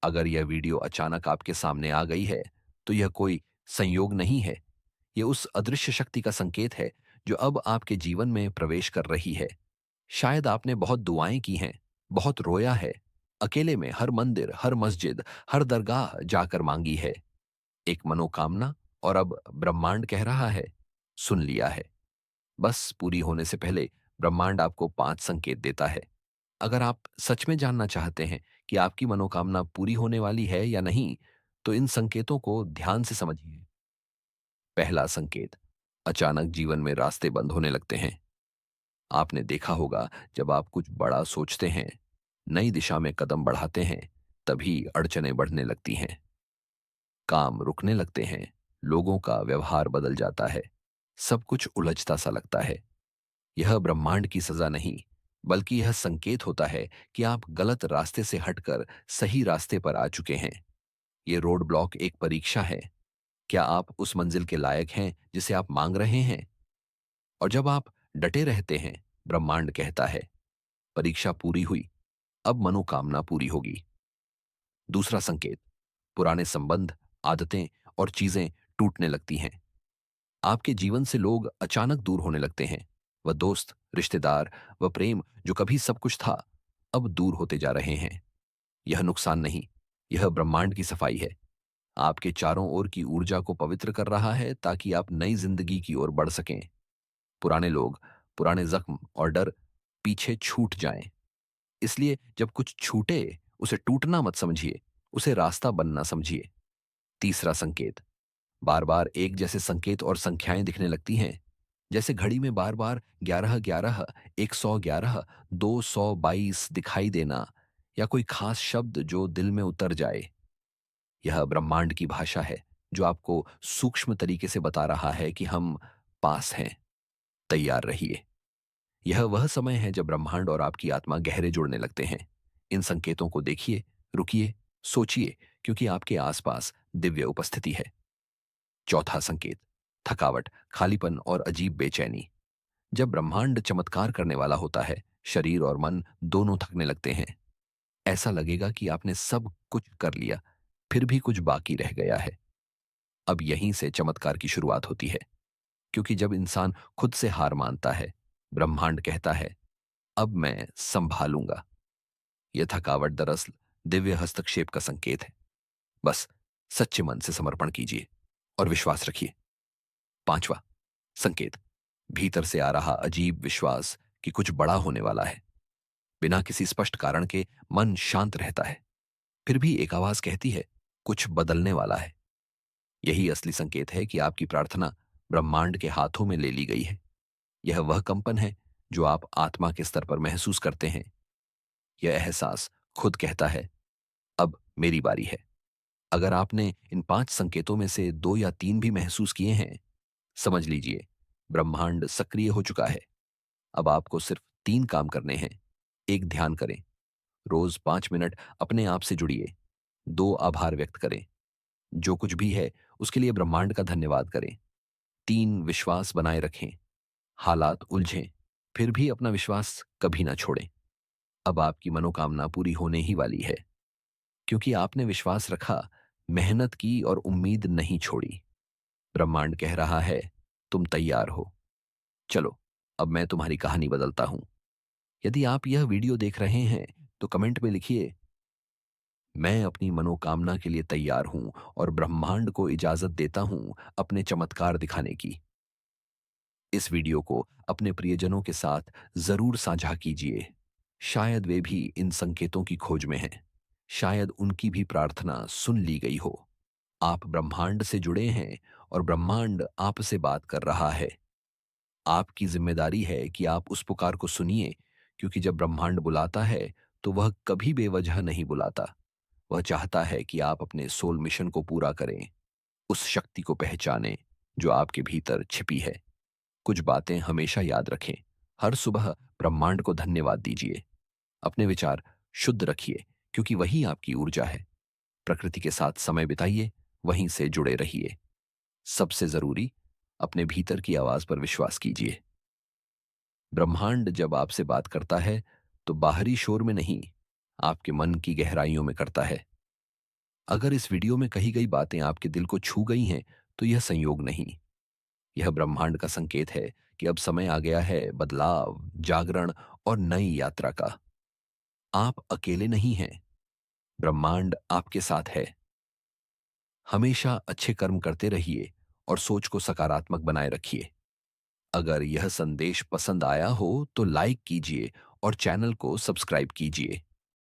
अगर यह वीडियो अचानक आपके सामने आ गई है, तो यह कोई संयोग नहीं है। यह उस अदृश्य शक्ति का संकेत है जो अब आपके जीवन में प्रवेश कर रही है। शायद आपने बहुत दुआएं की हैं, बहुत रोया है, अकेले में हर मंदिर, हर मस्जिद, हर दरगाह जाकर मांगी है एक मनोकामना, और अब ब्रह्मांड कह रहा है, सुन लिया है। बस पूरी होने से पहले ब्रह्मांड आपको 5 संकेत देता है। अगर आप सच में जानना चाहते हैं कि आपकी मनोकामना पूरी होने वाली है या नहीं, तो इन संकेतों को ध्यान से समझिए। पहला संकेत, अचानक जीवन में रास्ते बंद होने लगते हैं। आपने देखा होगा, जब आप कुछ बड़ा सोचते हैं, नई दिशा में कदम बढ़ाते हैं, तभी अड़चनें बढ़ने लगती हैं। काम रुकने लगते हैं, लोगों का व्यवहार बदल जाता है, सब कुछ उलझता सा लगता है। यह ब्रह्मांड की सजा नहीं, बल्कि यह संकेत होता है कि आप गलत रास्ते से हटकर सही रास्ते पर आ चुके हैं। ये रोड ब्लॉक एक परीक्षा है। क्या आप उस मंजिल के लायक हैं जिसे आप मांग रहे हैं? और जब आप डटे रहते हैं, ब्रह्मांड कहता है, परीक्षा पूरी हुई, अब मनोकामना पूरी होगी। दूसरा संकेत, पुराने संबंध, आदतें और चीजें टूटने लगती हैं। आपके जीवन से लोग अचानक दूर होने लगते हैं। वह दोस्त, रिश्तेदार, वह प्रेम जो कभी सब कुछ था, अब दूर होते जा रहे हैं। यह नुकसान नहीं, यह ब्रह्मांड की सफाई है। आपके चारों ओर की ऊर्जा को पवित्र कर रहा है ताकि आप नई जिंदगी की ओर बढ़ सकें। पुराने लोग, पुराने जख्म और डर पीछे छूट जाएं। इसलिए जब कुछ छूटे, उसे टूटना मत समझिए, उसे रास्ता बनना समझिए। तीसरा संकेत, बार बार एक जैसे संकेत और संख्याएं दिखने लगती हैं। जैसे घड़ी में बार बार 11 11, 111, 222 दिखाई देना, या कोई खास शब्द जो दिल में उतर जाए। यह ब्रह्मांड की भाषा है, जो आपको सूक्ष्म तरीके से बता रहा है कि हम पास हैं, तैयार रहिए। यह वह समय है जब ब्रह्मांड और आपकी आत्मा गहरे जुड़ने लगते हैं। इन संकेतों को देखिए, रुकिए, सोचिए, क्योंकि आपके आसपास दिव्य उपस्थिति है। चौथा संकेत, थकावट, खालीपन और अजीब बेचैनी। जब ब्रह्मांड चमत्कार करने वाला होता है, शरीर और मन दोनों थकने लगते हैं। ऐसा लगेगा कि आपने सब कुछ कर लिया, फिर भी कुछ बाकी रह गया है। अब यहीं से चमत्कार की शुरुआत होती है, क्योंकि जब इंसान खुद से हार मानता है, ब्रह्मांड कहता है, अब मैं संभालूंगा। यह थकावट दरअसल दिव्य हस्तक्षेप का संकेत है। बस सच्चे मन से समर्पण कीजिए और विश्वास रखिए। पांचवा संकेत, भीतर से आ रहा अजीब विश्वास कि कुछ बड़ा होने वाला है। बिना किसी स्पष्ट कारण के मन शांत रहता है, फिर भी एक आवाज कहती है, कुछ बदलने वाला है। यही असली संकेत है कि आपकी प्रार्थना ब्रह्मांड के हाथों में ले ली गई है। यह वह कंपन है जो आप आत्मा के स्तर पर महसूस करते हैं। यह एहसास खुद कहता है, अब मेरी बारी है। अगर आपने इन 5 संकेतों में से 2 या 3 भी महसूस किए हैं, समझ लीजिए ब्रह्मांड सक्रिय हो चुका है। अब आपको सिर्फ 3 काम करने हैं। एक, ध्यान करें। रोज 5 मिनट अपने आप से जुड़िए। 2, आभार व्यक्त करें। जो कुछ भी है उसके लिए ब्रह्मांड का धन्यवाद करें। 3, विश्वास बनाए रखें। हालात उलझें, फिर भी अपना विश्वास कभी ना छोड़ें। अब आपकी मनोकामना पूरी होने ही वाली है, क्योंकि आपने विश्वास रखा, मेहनत की और उम्मीद नहीं छोड़ी। ब्रह्मांड कह रहा है, तुम तैयार हो। चलो, अब मैं तुम्हारी कहानी बदलता हूं। यदि आप यह वीडियो देख रहे हैं, तो कमेंट में लिखिए, मैं अपनी मनोकामना के लिए तैयार हूं और ब्रह्मांड को इजाजत देता हूं अपने चमत्कार दिखाने की। इस वीडियो को अपने प्रियजनों के साथ जरूर साझा कीजिए। शायद वे भी इन संकेतों की खोज में हैं। शायद उनकी भी प्रार्थना सुन ली गई हो। आप ब्रह्मांड से जुड़े हैं और ब्रह्मांड आपसे बात कर रहा है। आपकी जिम्मेदारी है कि आप उस पुकार को सुनिए, क्योंकि जब ब्रह्मांड बुलाता है, तो वह कभी बेवजह नहीं बुलाता। वह चाहता है कि आप अपने सोल मिशन को पूरा करें, उस शक्ति को पहचानें जो आपके भीतर छिपी है। कुछ बातें हमेशा याद रखें। हर सुबह ब्रह्मांड को धन्यवाद दीजिए। अपने विचार शुद्ध रखिए, क्योंकि वही आपकी ऊर्जा है। प्रकृति के साथ समय बिताइए, वहीं से जुड़े रहिए। सबसे जरूरी, अपने भीतर की आवाज पर विश्वास कीजिए। ब्रह्मांड जब आपसे बात करता है, तो बाहरी शोर में नहीं, आपके मन की गहराइयों में करता है। अगर इस वीडियो में कही गई बातें आपके दिल को छू गई हैं, तो यह संयोग नहीं, यह ब्रह्मांड का संकेत है कि अब समय आ गया है बदलाव, जागरण और नई यात्रा का। आप अकेले नहीं हैं, ब्रह्मांड आपके साथ है। हमेशा अच्छे कर्म करते रहिए और सोच को सकारात्मक बनाए रखिए। अगर यह संदेश पसंद आया हो तो लाइक कीजिए और चैनल को सब्सक्राइब कीजिए।